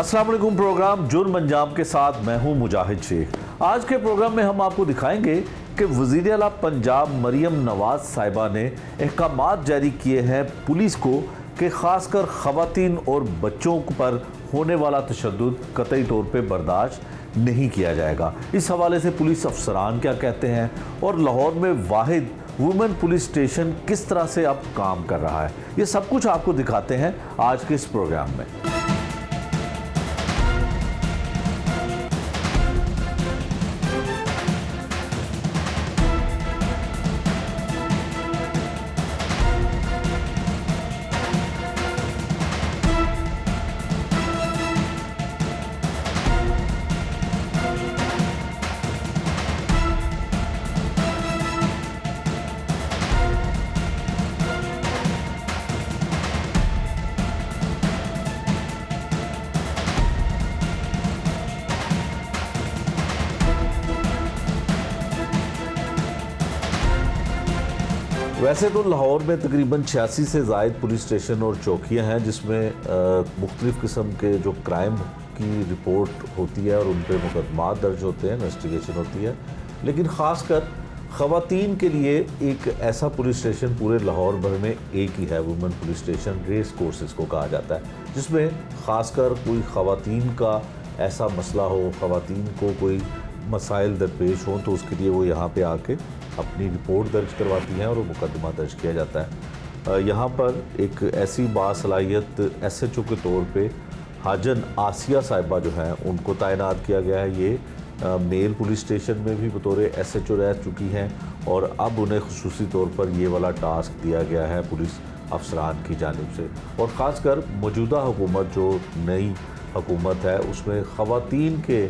अस्सलाम वालेकुम। प्रोग्राम जुर्म अंजाम के साथ मैं हूं मुजाहिद शेख। आज के प्रोग्राम में हम आपको दिखाएंगे कि वज़ीर आला पंजाब मरियम नवाज साहिबा ने अहकामात जारी किए हैं पुलिस को कि ख़ासकर ख़वातीन और बच्चों पर होने वाला तशद्दुद कतई तौर पर बर्दाश्त नहीं किया जाएगा। इस हवाले से पुलिस अफसरान क्या कहते हैं और लाहौर में वाहिद वुमेन पुलिस स्टेशन किस तरह से अब काम कर रहा है, ये सब कुछ आपको दिखाते हैं आज के इस प्रोग्राम में। वैसे तो लाहौर में तकरीबन 86 से ज़ायद पुलिस स्टेशन और चौकियाँ हैं जिसमें मुख्तलिफ़ किस्म के जो क्राइम की रिपोर्ट होती है और उन पर मुकदमा दर्ज होते हैं, इन्वेस्टिगेशन होती है। लेकिन ख़ासकर ख़वातीन के लिए एक ऐसा पुलिस स्टेशन पूरे लाहौर भर में एक ही है, women police station. Race course इसको कहा जाता है, जिसमें ख़ासकर कोई ख़वातीन का ऐसा मसला हो, ख़वातीन को कोई मसाइल दरपेश हों तो उसके लिए वो यहाँ पे आके अपनी रिपोर्ट दर्ज करवाती हैं और वो मुकदमा दर्ज किया जाता है। यहाँ पर एक ऐसी बासलाहियत SHO के तौर पे हाजन आसिया साहिबा जो हैं उनको तैनात किया गया है। ये मेल पुलिस स्टेशन में भी बतौर SHO रह चुकी हैं और अब उन्हें खुसूसी तौर पर ये वाला टास्क दिया गया है पुलिस अफसरान की जानिब से। और ख़ासकर मौजूदा हुकूमत जो नई हुकूमत है उसमें ख़वातीन के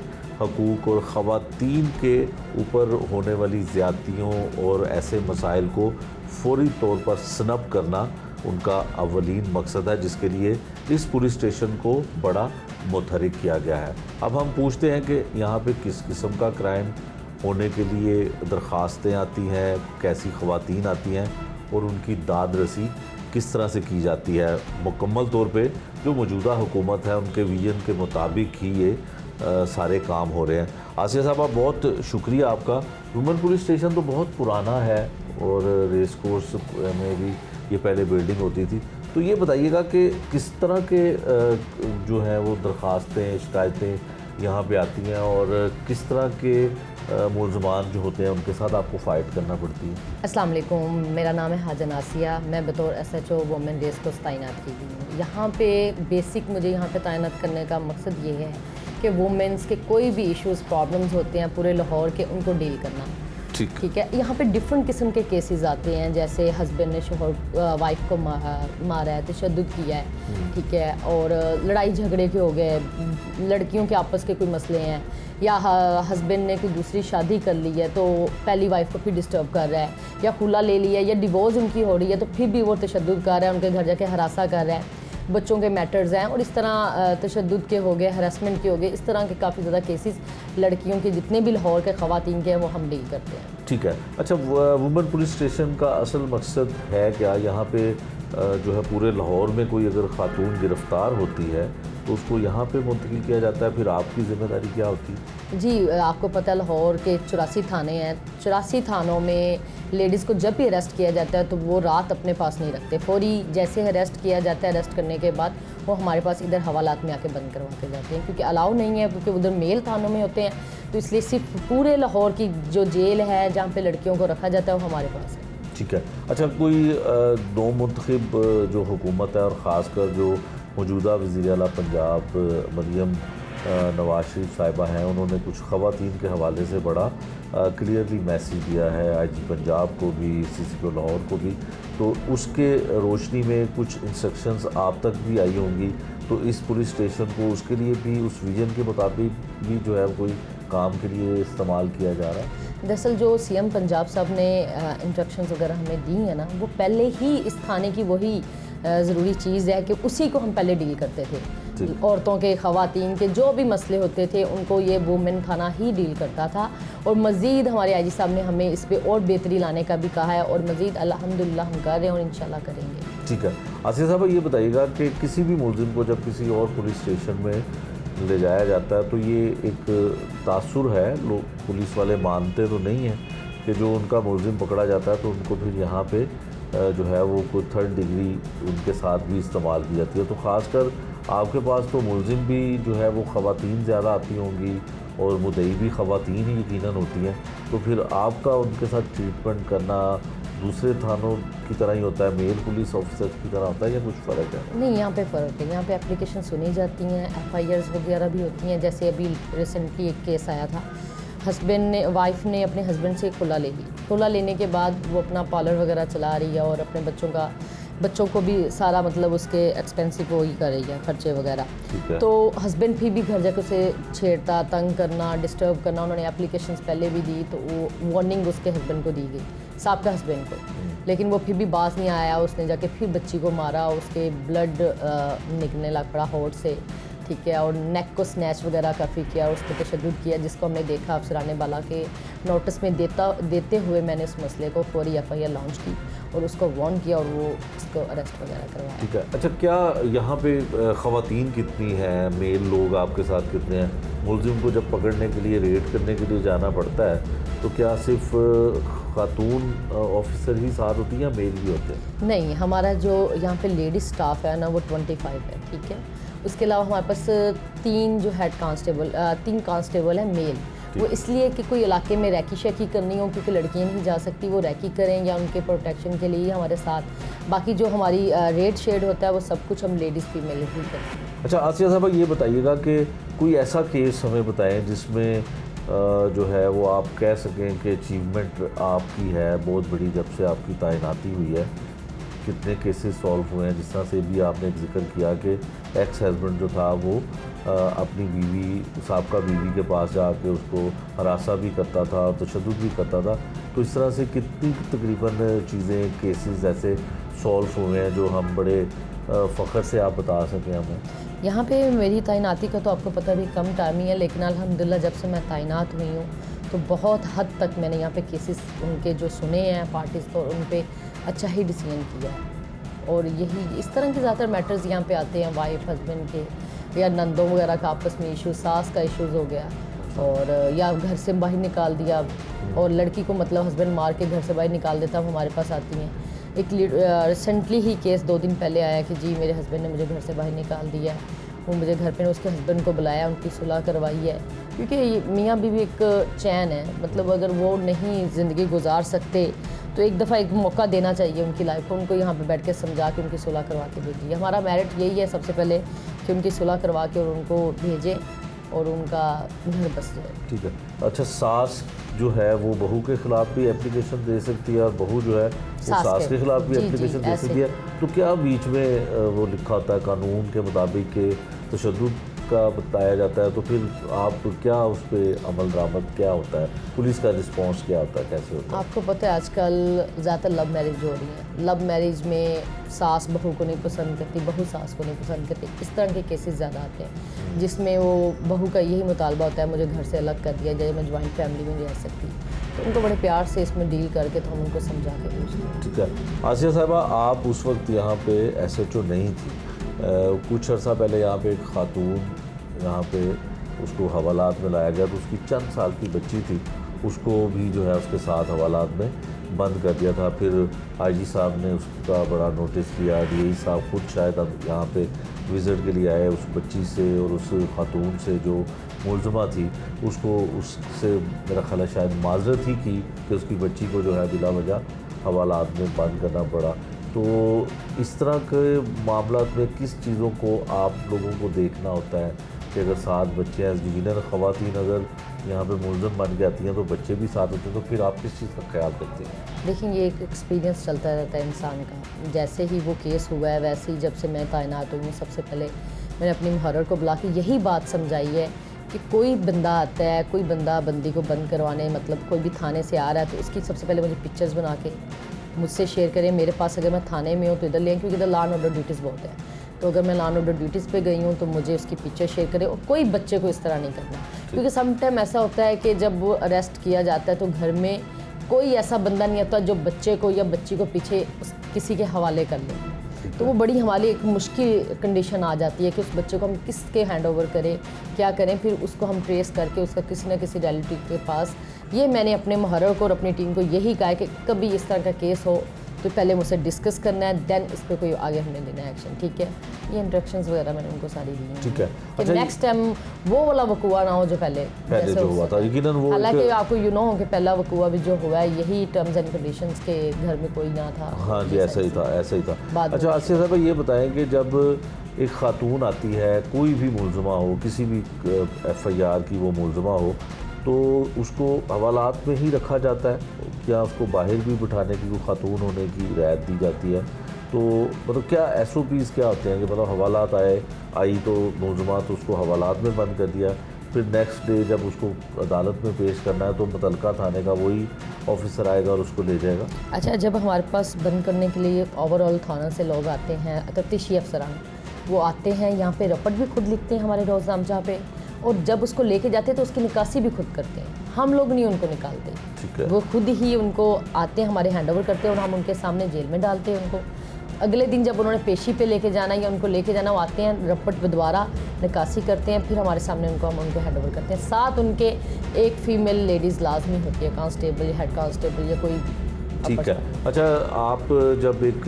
हकूक़ और ख़वातीन के ऊपर होने वाली ज़्यादतियों और ऐसे मसाइल को फ़ौरी तौर पर स्नब करना उनका अव्वलीन मकसद है, जिसके लिए इस पुलिस स्टेशन को बड़ा मुतहरिक किया गया है। अब हम पूछते हैं कि यहाँ पे किस किस्म का क्राइम होने के लिए दरख्वास्तें आती हैं, कैसी ख़वातीन आती हैं और उनकी दाद रसी किस तरह से की जाती है। मुकम्मल तौर पे जो मौजूदा हुकूमत है उनके विजन के मुताबिक ही ये सारे काम हो रहे हैं। आसिया साहबा, बहुत शुक्रिया आपका। वुमेन पुलिस स्टेशन तो बहुत पुराना है और रेस कोर्स में भी ये पहले बिल्डिंग होती थी, तो ये बताइएगा कि किस तरह के जो है वो दरख्वास्तें, शिकायतें यहाँ पे आती हैं और किस तरह के मुलज़मान जो होते हैं उनके साथ आपको फ़ाइट करना पड़ती है। अस्सलाम वालेकुम, मेरा नाम है हाजन आसिया। मैं बतौर SHO वुमेन रेस कोर्स तैनात की गई हूँ। यहाँ पे बेसिक मुझे यहाँ पे तैनात करने का मकसद ये है कि वुमेंस के कोई भी इश्यूज़, प्रॉब्लम्स होते हैं पूरे लाहौर के, उनको डील करना। ठीक है। यहाँ पे डिफरेंट किस्म के केसेस आते हैं, जैसे हस्बैंड ने शोहर वाइफ को मारा है, तशद्दुद किया है, ठीक है, और लड़ाई झगड़े के हो गए, लड़कियों के आपस के कोई मसले हैं, या हस्बैंड ने कोई दूसरी शादी कर ली है तो पहली वाइफ को फिर डिस्टर्ब कर रहा है, या खुला ले लिया, या डिवोर्स उनकी हो रही है तो फिर भी वो तशद्दुद कर रहा है, उनके घर जाके हरासा कर रहा है, बच्चों के मैटर्स हैं, और इस तरह तशद्दुद के हो गए, हरासमेंट के हो गए, इस तरह के काफ़ी ज़्यादा केसेस लड़कियों के जितने भी लाहौर के ख़वातीन के हैं वो हम डील करते हैं। ठीक है। अच्छा, वुमेन पुलिस स्टेशन का असल मकसद है क्या? यहाँ पे जो है पूरे लाहौर में कोई अगर खातून गिरफ़्तार होती है तो उसको यहाँ पे मुंतकिल किया जाता है, फिर आपकी ज़िम्मेदारी क्या होती है? जी, आपको पता है लाहौर के 84 थाने हैं। 84 थानों में लेडीज़ को जब भी अरेस्ट किया जाता है तो वो रात अपने पास नहीं रखते, फौरी जैसे अरेस्ट किया जाता है, अरेस्ट करने के बाद वो हमारे पास इधर हवालात में आके बंद करवा के जाते हैं, क्योंकि अलाउ नहीं है, क्योंकि उधर मेल थानों में होते हैं, तो इसलिए सिर्फ पूरे लाहौर की जो जेल है जहाँ पे लड़कियों को रखा जाता है वो हमारे पास है। ठीक है। अच्छा, कोई दो मुंतखब जो हुकूमत है और ख़ासकर जो मौजूदा वज़ीर आला पंजाब मरियम नवाज शरीफ साहिबा हैं, उन्होंने कुछ ख़वातीन के हवाले से बड़ा क्लियरली मैसेज दिया है IG पंजाब को भी, CCP लाहौर को भी, तो उसके रोशनी में कुछ इंस्ट्रक्शंस आप तक भी आई होंगी, तो इस पुलिस स्टेशन को उसके लिए भी उस विज़न के मुताबिक भी जो है कोई काम के लिए इस्तेमाल किया जा रहा है? दरअसल जो CM पंजाब साहब ने इंस्ट्रक्शंस वगैरह हमें दी है ना, वो पहले ही इस थाने की वही ज़रूरी चीज़ है कि उसी को हम पहले डील करते थे। औरतों के, ख़वातीन के जो भी मसले होते थे उनको ये वुमेन थाना ही डील करता था, और मज़ीद हमारे IG साहब ने हमें इस पर और बेहतरी लाने का भी कहा है, और मज़ीद अल्हम्दुलिल्लाह हम कर रहे हैं और इंशाल्लाह करेंगे। ठीक है। आसिया साहब, ये बताइएगा कि किसी भी मुलज़िम को जब किसी और पुलिस स्टेशन में ले जाया जाता है तो ये एक तासुर है, लोग पुलिस वाले मानते तो नहीं हैं कि जो उनका मुलजिम पकड़ा जाता है तो उनको फिर यहाँ पे जो है वो कोई 3rd डिग्री उनके साथ भी इस्तेमाल की जाती है। तो ख़ासकर आपके पास तो मुलजिम भी जो है वो ख़वातीन ज़्यादा आती होंगी और मुद्दई भी ख़वातीन ही यकीनन होती हैं, तो फिर आपका उनके साथ ट्रीटमेंट करना दूसरे थानों की तरह ही होता है, मेल पुलिस ऑफिसर की तरह होता है या कुछ फ़र्क है? नहीं, यहाँ पे फ़र्क है। यहाँ पे एप्लीकेशन सुनी जाती हैं, FIRs वगैरह भी होती हैं। जैसे अभी रिसेंटली एक केस आया था, वाइफ ने अपने हस्बैंड से खुला ले ली। खुला लेने के बाद वो अपना पार्लर वगैरह चला रही है और अपने बच्चों को भी सारा मतलब उसके एक्सपेंसिव वो ही कर रही है, खर्चे वगैरह। तो हस्बैंड भी घर जाकर उसे छेड़ता, तंग करना, डिस्टर्ब करना। उन्होंने एप्लीकेशंस पहले भी दी तो वो वार्निंग उसके हस्बैंड को दी गई, साबका हस्बैंड को, लेकिन वो फिर भी बाज नहीं आया। उसने जाके फिर बच्ची को मारा, उसके ब्लड निकलने लग पड़ा होठ से, ठीक है, और नेक को स्नैच वगैरह काफ़ी किया, उस पर तशद्दुद किया, जिसको हमने देखा अफसरान बाला के नोटिस में देते हुए मैंने उस मसले को फौरी FIR लॉन्च की और उसको वार्न किया और वो उसको अरेस्ट वगैरह करवाया। ठीक है। अच्छा, क्या यहाँ पे ख़वातीन कितनी हैं, मेल लोग आपके साथ कितने हैं? मुलजिम को जब पकड़ने के लिए, रेड करने के लिए जाना पड़ता है तो क्या सिर्फ खातून ऑफिसर ही साथ होती हैं या मेल भी होते हैं? नहीं, हमारा जो यहाँ पे लेडी स्टाफ है ना वो 25 है, ठीक है। उसके अलावा हमारे पास 3 कांस्टेबल हैं मेल। वो इसलिए कि कोई इलाके में रैकी शैकी करनी हो, क्योंकि लड़कियां नहीं जा सकती, वो रैकी करें या उनके प्रोटेक्शन के लिए हमारे साथ। बाकी जो हमारी रेड शेड होता है वो सब कुछ हम लेडीज़ फीमेल ही करते हैं। अच्छा आसिया साहबा, ये बताइएगा कि कोई ऐसा केस हमें बताएं जिसमें जो है वो आप कह सकें कि अचीवमेंट आपकी है बहुत बड़ी जब से आपकी तैनाती हुई है। कितने केसेस सॉल्व हुए हैं? जिस तरह से भी आपने एक जिक्र किया कि एक्स हस्बैंड जो था वो अपनी साबका बीवी के पास जाके उसको हरासा भी करता था, तशद्दुद भी करता था। तो इस तरह से कितनी तकरीबन चीज़ें, केसेस ऐसे सॉल्व हुए हैं जो हम बड़े फ़ख्र से आप बता सकें हमें? यहाँ पे मेरी तैनाती का तो आपको पता भी कम टाइम ही है, लेकिन अल्हम्दुलिल्लाह जब से मैं तैनात हुई हूँ तो बहुत हद तक मैंने यहाँ पे केसेस उनके जो सुने हैं पार्टीज़ को, उन पे अच्छा ही डिसीजन किया है। और यही इस तरह के ज़्यादातर मैटर्स यहाँ पे आते हैं, वाइफ हस्बैंड के या नंदों वगैरह का आपस में इशू, सास का इशूज़ हो गया और या घर से बाहर निकाल दिया और लड़की को मतलब हस्बैंड मार के घर से बाहर निकाल देता, वो हमारे पास आती हैं। एक रिसेंटली ही केस 2 दिन पहले आया कि जी मेरे हस्बैंड ने मुझे घर से बाहर निकाल दिया है। वो मुझे घर पे उसके हस्बैंड को बुलाया, उनकी सुलह करवाई है, क्योंकि मियाँ बीवी एक चैन है, मतलब अगर वो नहीं ज़िंदगी गुजार सकते तो एक दफ़ा एक मौका देना चाहिए उनकी लाइफ को, उनको यहाँ पे बैठ के समझा के उनकी सुलह करवा के भेजिए। हमारा मेरिट यही है सबसे पहले कि उनकी सुलह करवा के और उनको भेजें और उनका घर बस जाए। ठीक है। अच्छा, सास जो है वो बहू के ख़िलाफ़ भी एप्लीकेशन दे सकती है और बहू जो है वो सास के ख़िलाफ़ भी एप्लीकेशन दे सकती है। तो क्या बीच में वो लिखा होता है कानून के मुताबिक के तशद्दुद का बताया जाता है, तो फिर आप क्या उस पर अमल दरामद क्या होता है, पुलिस का रिस्पॉन्स क्या होता है, कैसे होता है? आपको पता है आजकल ज़्यादातर लव मैरिज हो रही है। लव मैरिज में सास बहू को नहीं पसंद करती, बहू सास को नहीं पसंद करती, इस तरह के केसेस ज़्यादा आते हैं जिसमें वो बहू का यही मुतालबा होता है मुझे घर से अलग कर दिया जाए, मैं जॉइंट फैमिली में नहीं रह सकती। तो उनको बड़े प्यार से इसमें डील करके तो हम उनको समझा के पूछते हैं। ठीक है। आसिया साहिबा, आप उस वक्त यहाँ पे SHO नहीं थी, कुछ अर्सा पहले यहाँ पे एक खातून यहाँ पे उसको हवालात में लाया गया, तो उसकी चंद साल की बच्ची थी, उसको भी जो है उसके साथ हवालात में बंद कर दिया था। फिर IG साहब ने उसका बड़ा नोटिस किया, DI साहब खुद शायद अब यहाँ पे विज़िट के लिए आए, उस बच्ची से और उस खातून से जो मुलज़मा थी उससे मेरा ख्याल है शायद माजरत ही की कि उसकी बच्ची को जो है बिला वजह हवालात में बंद करना पड़ा। तो इस तरह के मामला में किस चीज़ों को आप लोगों को देखना होता है कि अगर 7 बच्चे हैं, यकीनन ख़वातीन अगर यहाँ पे मुलज़म बन के आती हैं तो बच्चे भी साथ होते हैं, तो फिर आप किस चीज़ का ख्याल करते हैं? देखिए, ये एक एक्सपीरियंस चलता रहता है इंसान का। जैसे ही वो केस हुआ है वैसे ही जब से मैं तैनात हुई हूँ, सबसे पहले मैंने अपनी मुहर्रर को बुला के यही बात समझाई है कि कोई बंदा आता है, कोई बंदा बंदी को बंद करवाने, मतलब कोई भी थाने से आ रहा है तो इसकी सबसे पहले मुझे पिक्चर्स बना के मुझसे शेयर करें मेरे पास। अगर मैं थाने में हूँ तो इधर लें, क्योंकि इधर लॉ एंड ऑर्डर ड्यूटीज़ बहुत है, तो अगर मैं लॉ एंड ऑर्डर ड्यूटीज़ पे गई हूँ तो मुझे उसकी पिक्चर शेयर करें। और कोई बच्चे को इस तरह नहीं करना, क्योंकि सम टाइम ऐसा होता है कि जब वो अरेस्ट किया जाता है तो घर में कोई ऐसा बंदा नहीं आता जो बच्चे को या बच्ची को पीछे किसी के हवाले कर ले। तो वो बड़ी हमारे लिए एक मुश्किल कंडीशन आ जाती है कि उस बच्चे को हम किसके हैंड ओवर करें, क्या करें, फिर उसको हम ट्रेस करके उसका किसी न किसी रिलेटिव के पास। ये मैंने अपने मुहर्रर को और अपनी टीम को यही कहा है कि कभी इस तरह का केस हो तो पहले मुझसे डिस्कस करना है, देन इस पर कोई आगे हमने लेना है एक्शन, ठीक है। ये इंस्ट्रक्शंस वगैरह मैंने उनको सारी दी हैं, ठीक है। कि नेक्स्ट टाइम वो वाला वकूआ ना हो जो पहले जो हुआ था। यकीनन वो हालांकि आपको हो कि पहला वकूआ भी जो हुआ है यही टर्म्स एंड कंडीशंस के घर में कोई ना था। हाँ जी, ऐसा ही था, ऐसा ही था। अच्छा आसिया साहब, ये बताएं कि जब एक खातून आती है, कोई भी मुलजमा हो, किसी भी FIR की वो मुलजमा हो, तो उसको हवालात में ही रखा जाता है, क्या उसको बाहर भी बिठाने की, खातून होने की रियायत दी जाती है? तो मतलब क्या SOPs क्या होते हैं कि मतलब हवालात आई तो मुलजमा तो उसको हवालात में बंद कर दिया, फिर नेक्स्ट डे जब उसको अदालत में पेश करना है तो मुतलका थाने का वही ऑफिसर आएगा और उसको ले जाएगा? अच्छा, जब हमारे पास बंद करने के लिए ओवरऑल थाना से लोग आते हैं, तफ्तीशी अफसरान वो आते हैं, यहाँ पे रपट भी खुद लिखते हैं हमारे रोज़नामचा पे, और जब उसको लेके जाते हैं तो उसकी निकासी भी खुद करते हैं, हम लोग नहीं उनको निकालते, ठीक है। वो खुद ही उनको आते हैं, हमारे हैंड ओवर करते हैं और हम उनके सामने जेल में डालते हैं उनको। अगले दिन जब उन्होंने पेशी पे लेके जाना या उनको लेके जाना, वो आते हैं, रपट द्वारा निकासी करते हैं, फिर हमारे सामने हम उनको हैंड ओवर करते हैं। साथ उनके एक फ़ीमेल लेडीज़ लाजमी होती है, कांस्टेबल या हेड कांस्टेबल या कोई, ठीक है। अच्छा, आप जब एक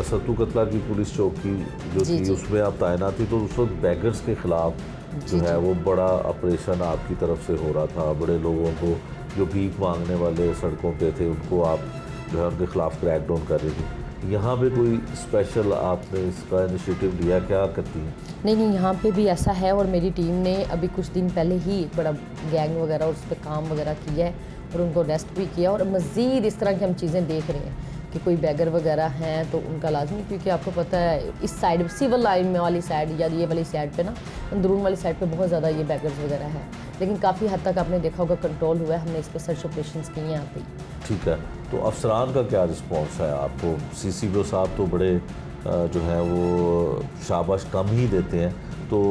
सत्तू कतला की पुलिस चौकी जो थी उसमें आप तैनात थी, तो उस वक्त बैगर्स के ख़िलाफ़ जो है वो बड़ा ऑपरेशन आपकी तरफ से हो रहा था, बड़े लोगों को जो भीख मांगने वाले सड़कों पे थे उनको आप जो है उनके खिलाफ क्रैक डाउन कर रही थी। यहाँ पे कोई स्पेशल आपने इसका इनिशिएटिव लिया, क्या करती हैं? नहीं, यहाँ पे भी ऐसा है, और मेरी टीम ने अभी कुछ दिन पहले ही एक बड़ा गैंग वगैरह उस पर काम वगैरह किया है और उनको अरेस्ट भी किया, और मज़ीद इस तरह की हम चीज़ें देख रहे हैं कि कोई बैगर वगैरह हैं तो उनका लाजमी, क्योंकि आपको पता है इस साइड सिविल लाइन में वाली साइड या ये वाली साइड पे ना, अंदरून वाली साइड पे बहुत ज़्यादा ये बैगर्स वगैरह हैं, लेकिन काफ़ी हद तक आपने देखा होगा कंट्रोल हुआ है, हमने इस पर सर्च ऑपरेशंस किए हैं यहाँ पे। ठीक है, तो अफसरान का क्या रिस्पॉन्स है आपको? CCO साहब तो बड़े जो है वो शाबाश कम ही देते हैं, तो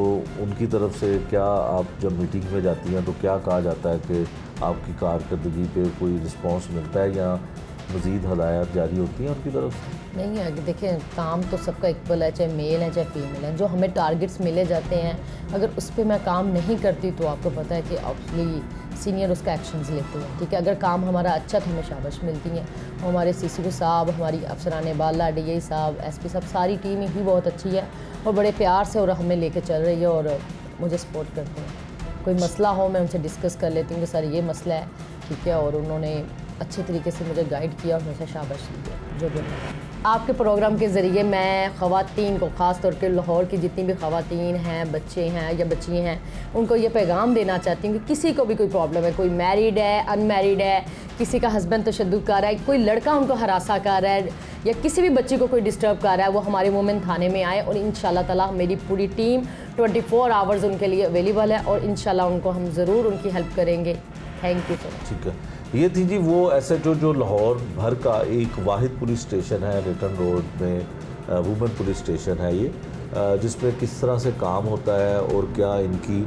उनकी तरफ से क्या आप जब मीटिंग में जाती हैं तो क्या कहा जाता है कि आपकी कारकर्दगी पे कोई रिस्पॉन्स मिलता है या मज़ीद हदायत जारी होती हैं उनकी तरफ से? नहीं है, देखें काम तो सबका इक्वल है, चाहे मेल है चाहे फीमेल है। जो हमें टारगेट्स मिले जाते हैं, अगर उस पर मैं काम नहीं करती तो आपको पता है कि ऑब्वियसली सीनियर उसका एक्शंस लेते हैं, ठीक है। अगर काम हमारा अच्छा तो हमें शाबाश मिलती हैं। हमारे CCO साहब, हमारी अफसरान बाला, DI साहब, SP साहब, सारी टीम ही बहुत अच्छी है और बड़े प्यार से और हमें लेके चल रही है और मुझे सपोर्ट करते हैं। कोई मसला हो मैं उनसे डिस्कस कर लेती हूँ कि सर ये मसला है, ठीक है, और उन्होंने अच्छे तरीके से मुझे गाइड किया और हमेशा शाबाश दी है जो भी उन्होंने। आपके प्रोग्राम के ज़रिए मैं ख़वातीन को, ख़ास तौर पे लाहौर की जितनी भी ख़वातीन हैं, बच्चे हैं या बच्चियाँ हैं, उनको ये पैगाम देना चाहती हूँ कि किसी को भी कोई प्रॉब्लम है, कोई मैरिड है, अनमैरिड है, किसी का हस्बैंड तशद्दुद कर रहा है, कोई लड़का उनको हरासा कर रहा है या किसी भी बच्चे को कोई डिस्टर्ब कर रहा है, वो हमारे वुमेन थाने में आए और इंशाल्लाह ताला मेरी पूरी टीम 24 आवर्स उनके लिए अवेलेबल है और इंशाल्लाह उनको हम ज़रूर उनकी हेल्प करेंगे। Thank you so much. ठीक है, ये थी जी वो SHO जो लाहौर भर का एक वाहिद पुलिस स्टेशन है, रिटर्न रोड में वुमेन पुलिस स्टेशन है ये, जिसमें किस तरह से काम होता है और क्या इनकी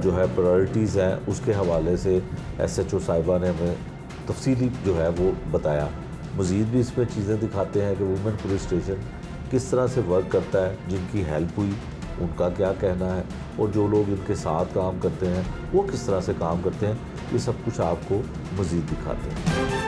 जो है प्रायोरिटीज़ हैं, उसके हवाले से SHO साहिबा ने हमें तफसीली जो है वो बताया। मज़ीद भी इसमें चीज़ें दिखाते हैं कि वुमेन पुलिस स्टेशन किस तरह से वर्क करता है, जिनकी हेल्प हुई उनका क्या कहना है और जो लोग इनके साथ काम करते हैं वो किस तरह से काम करते हैं, ये सब कुछ आपको मज़ीद दिखाते हैं।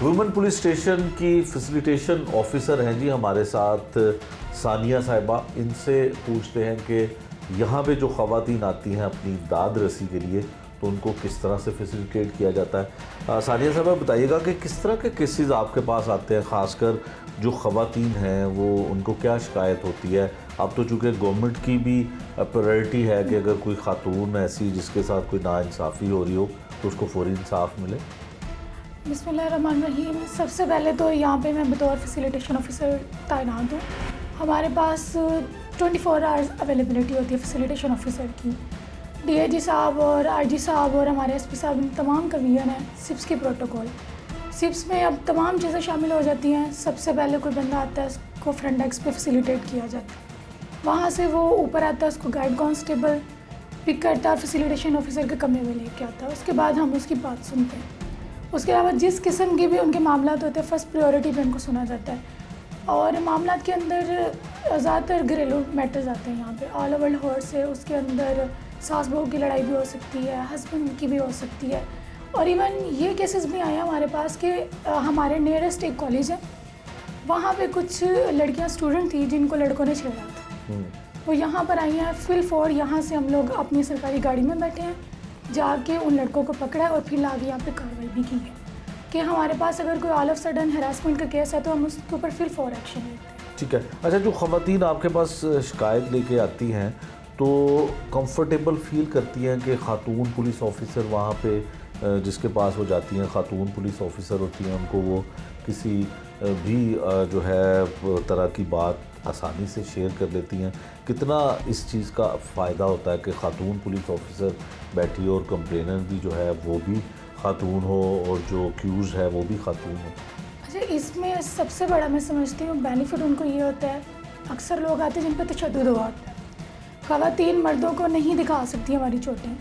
वुमेन पुलिस स्टेशन की फैसिलिटेशन ऑफिसर हैं जी हमारे साथ सानिया साहिबा, इनसे पूछते हैं कि यहाँ पे जो ख़वातीन आती हैं अपनी दाद रसी के लिए तो उनको किस तरह से फैसिलिटेट किया जाता है। सानिया साहिबा बताइएगा कि किस तरह के केसेस आपके पास आते हैं, ख़ासकर जो ख़वातीन हैं वो उनको क्या शिकायत होती है। अब तो चूँकि गवर्नमेंट की भी प्रायोरिटी है कि अगर कोई खातून ऐसी जिसके साथ कोई नाइंसाफ़ी हो रही हो तो उसको फौरी इंसाफ मिले। बिस्मिल्लाहिर्रहमानिर्रहीम। सबसे पहले तो यहाँ पे मैं बतौर फैसिलिटेशन ऑफिसर तैनात हूँ। हमारे पास 24 आवर्स अवेलेबिलिटी होती है फैसिलिटेशन ऑफिसर की। डीआईजी साहब और आईजी साहब और हमारे एसपी साहब तमाम कवीन हैं सिप्स के प्रोटोकॉल। सिप्स में अब तमाम चीज़ें शामिल हो जाती हैं। सबसे पहले कोई बंदा आता है, उसको फ्रंट डेस्क पे फैसिलिटेट किया जाता है, वहाँ से वो ऊपर आता है, उसको गाइड कांस्टेबल पिक करता है और फैसिलिटेशन ऑफिसर के कमरे में लेके आता है। उसके बाद हम उसकी बात सुनते हैं। उसके अलावा जिस किस्म के भी उनके मामलात होते हैं फर्स्ट प्रायोरिटी पे उनको सुना जाता है। और मामलात के अंदर ज़्यादातर घरेलू मैटर्स आते हैं यहाँ पे। ऑल ओवर लाहौर से उसके अंदर सास बहू की लड़ाई भी हो सकती है, हस्बैंड की भी हो सकती है। और इवन ये केसेस भी आए हैं हमारे पास कि हमारे नियरेस्ट एक कॉलेज है, वहाँ पे कुछ लड़कियाँ स्टूडेंट थी जिनको लड़कों ने छेड़ा था। वो यहाँ पर आई हैं फिल फॉर, यहाँ से हम लोग अपनी सरकारी गाड़ी में बैठे हैं, जाके उन लड़कों को पकड़ा है और फिर लाके यहाँ पे कार्रवाई भी की है कि हमारे पास अगर कोई ऑल ऑफ सडन हरासमेंट का केस है तो हम उसके ऊपर फिल फॉर एक्शन लेते हैं। ठीक है। अच्छा, जो ख़वातीन आपके पास शिकायत लेके आती हैं तो कंफर्टेबल फील करती हैं कि खातून पुलिस ऑफिसर वहाँ पे जिसके पास वो जाती हैं, खातून पुलिस ऑफिसर होती हैं, उनको वो किसी भी जो है तरह की बात आसानी से शेयर कर लेती हैं। कितना इस चीज़ का फ़ायदा होता है कि खातून पुलिस ऑफिसर बैठी हो और कंप्लेनर भी जो है वो भी खातून हो और जो एक्यूज़ है वो भी खातून हो। अच्छा, इसमें सबसे बड़ा मैं समझती हूँ बेनिफिट उनको ये होता है, अक्सर लोग आते हैं जिन पर तशद्दुद हुआ होता है। ख़वातीन मर्दों को नहीं दिखा सकती हमारी चोटें।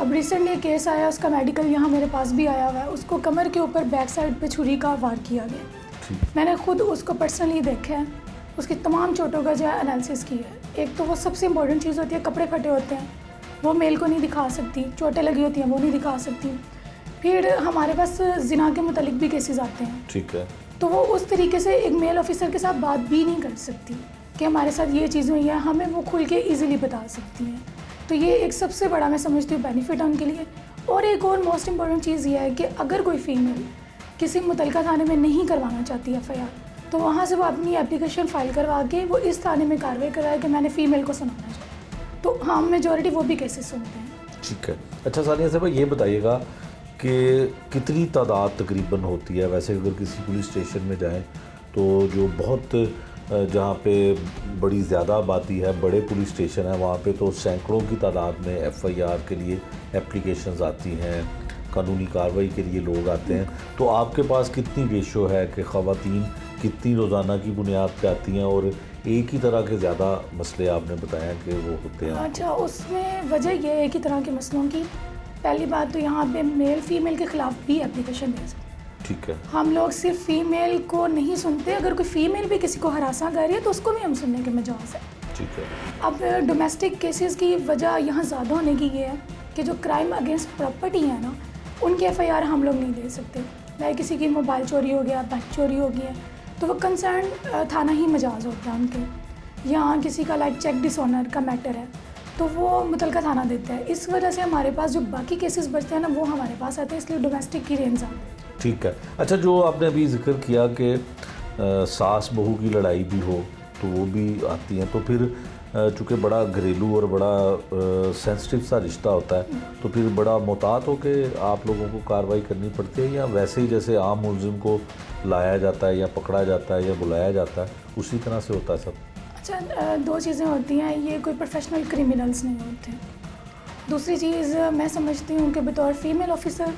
अब रिसेंटली एक केस आया, उसका मेडिकल यहाँ मेरे पास भी आया हुआ है। उसको कमर के ऊपर बैक साइड पे छुरी का वार किया गया। मैंने खुद उसको पर्सनली देखा है, उसकी तमाम चोटों का जो है एनालिसिस किया है। एक तो वो सबसे इम्पोर्टेंट चीज़ होती है, कपड़े फटे होते हैं वो मेल को नहीं दिखा सकती, चोटें लगी होती हैं वो नहीं दिखा सकती। फिर हमारे पास जिना के मुतालिक भी केसेस आते हैं। ठीक है। तो वो उस तरीके से एक मेल ऑफिसर के साथ बात भी नहीं कर सकती कि हमारे साथ ये चीज़ हुई है, हमें वो खुल के इजीली बता सकती हैं। तो ये एक सबसे बड़ा मैं समझती हूँ बेनिफिट है उनके लिए। और एक और मोस्ट इम्पॉर्टेंट चीज़ ये है कि अगर कोई फीमेल किसी मुतलका थाने में नहीं करवाना चाहती एफआईआर, तो वहाँ से वो अपनी एप्लीकेशन फ़ाइल करवा के वो इस थाने में कार्रवाई कराए कि मैंने फ़ीमेल को सुनाना चाहिए। तो हाँ, मेजॉरिटी वो भी केसेस सुनते हैं। ठीक है। अच्छा सानिया साहब, ये बताइएगा कि कितनी तादाद तकरीबन होती है वैसे अगर किसी पुलिस स्टेशन में जाएं तो जो बहुत जहाँ पे बड़ी ज़्यादा आबादी है, बड़े पुलिस स्टेशन है, वहाँ पे तो सैकड़ों की तादाद में एफआईआर के लिए एप्लीकेशंस आती हैं, कानूनी कार्रवाई के लिए लोग आते हैं। तो आपके पास कितनी रेशो है कि ख़वातीन कितनी रोज़ाना की बुनियाद पे आती हैं और एक ही तरह के ज़्यादा मसले आपने बताया कि वो होते हैं? अच्छा, उसमें वजह ये है एक ही तरह के मसलों की। पहली बात तो यहाँ पे मेल फीमेल के ख़िलाफ़ भी एप्लीकेशन दे सकते। ठीक है। हम लोग सिर्फ फीमेल को नहीं सुनते, अगर कोई फीमेल भी किसी को हरासा कर रही है तो उसको भी हम सुनने के मजाज है। ठीक है। अब डोमेस्टिक केसेस की वजह यहाँ ज़्यादा होने की ये है कि जो क्राइम अगेंस्ट प्रॉपर्टी है ना, उनकी एफआईआर हम लोग नहीं दे सकते। लाइक किसी की मोबाइल चोरी हो गया, बाइक चोरी हो गई है, तो वो कंसर्न थाना ही मजाज होता है उनके। यहाँ किसी का लाइक चेक डिसऑनर का मैटर है तो वो मुतलका थाना देता है। इस वजह से हमारे पास जो बाकी केसेस बचते हैं ना, वो हमारे पास आते हैं, इसलिए डोमेस्टिक की रेंज आती है। ठीक है। अच्छा, जो आपने अभी जिक्र किया कि सास बहू की लड़ाई भी हो तो वो भी आती हैं, तो फिर चूँकि बड़ा घरेलू और बड़ा सेंसिटिव सा रिश्ता होता है तो फिर बड़ा मोहतात हो के आप लोगों को कार्रवाई करनी पड़ती है, या वैसे ही जैसे आम मुलजिम को लाया जाता है या पकड़ा जाता है या बुलाया जाता है उसी तरह से होता है सब? अच्छा, दो चीज़ें होती हैं, ये कोई प्रोफेशनल क्रिमिनल्स नहीं होते। दूसरी चीज़ मैं समझती हूँ कि बतौर फीमेल ऑफिसर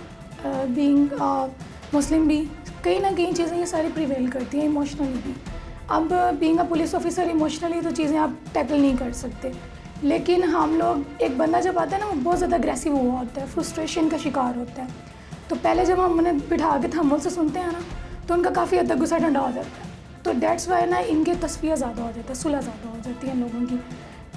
बीइंग मुस्लिम भी कहीं ना कहीं चीज़ें ये सारी प्रिवेल करती हैं इमोशनली भी। अब being a police officer emotionally तो चीज़ें आप टैकल नहीं कर सकते, लेकिन हम लोग एक बंदा जब आता है ना वो बहुत ज़्यादा अग्रेसिव हुआ होता है, फ्रस्ट्रेशन का शिकार होता है, तो पहले जब हम उन्हें बिठा के थम्बल से सुनते हैं ना तो उनका काफ़ी हद तक गुस्सा ठंडा हो जाता है। तो डेट्स वाई ना इनके तस्वीर ज़्यादा हो जाता है, सुलह ज़्यादा हो जाती है लोगों की।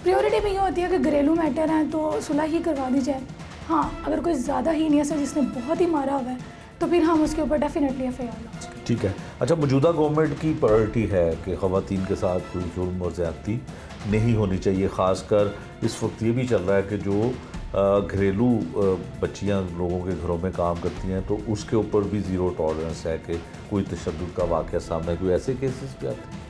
प्रायोरिटी भी ये होती है कि घरेलू मैटर हैं तो सुलह ही करवा दी जाए। हाँ, अगर कोई ज़्यादा हीनियस है जिसने बहुत ही मारा हुआ है तो फिर हम उसके ऊपर डेफिनेटली FIR लॉन्च करें। ठीक है। अच्छा, मौजूदा गवर्नमेंट की प्रायोरिटी है कि ख़वातीन के साथ कोई जुल्म और ज़्यादती नहीं होनी चाहिए। ख़ासकर इस वक्त ये भी चल रहा है कि जो घरेलू बच्चियां लोगों के घरों में काम करती हैं तो उसके ऊपर भी ज़ीरो टॉलरेंस है कि कोई तशद्दुद का वाक़या सामने, कोई ऐसे केसेस भी आते हैं?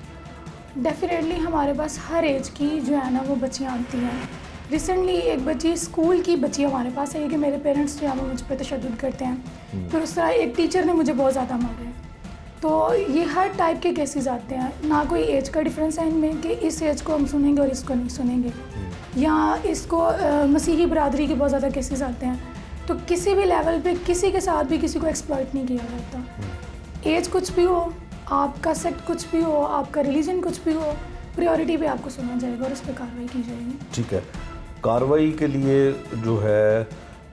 डेफिनेटली हमारे पास हर एज की जो है ना वो बच्चियाँ आती हैं। रिसेंटली एक बच्ची, स्कूल की बच्ची हमारे पास है कि मेरे पेरेंट्स जो है वो मुझ पर तशद्दुद करते हैं, फिर उस तरह एक टीचर ने मुझे बहुत ज़्यादा मारा है। तो ये हर टाइप के केसेस आते हैं, ना कोई एज का डिफरेंस है इनमें कि इस एज को हम सुनेंगे और इसको नहीं सुनेंगे, या इसको मसीही बरादरी के बहुत ज़्यादा केसेस आते हैं। तो किसी भी लेवल पे किसी के साथ भी किसी को एक्सप्लॉइट नहीं किया जाता। एज कुछ भी हो, आपका सेक्ट कुछ भी हो, आपका रिलीजन कुछ भी हो, प्रायोरिटी पे आपको सुना जाएगा और उस पर कार्रवाई की जाएगी। ठीक है। कार्रवाई के लिए जो है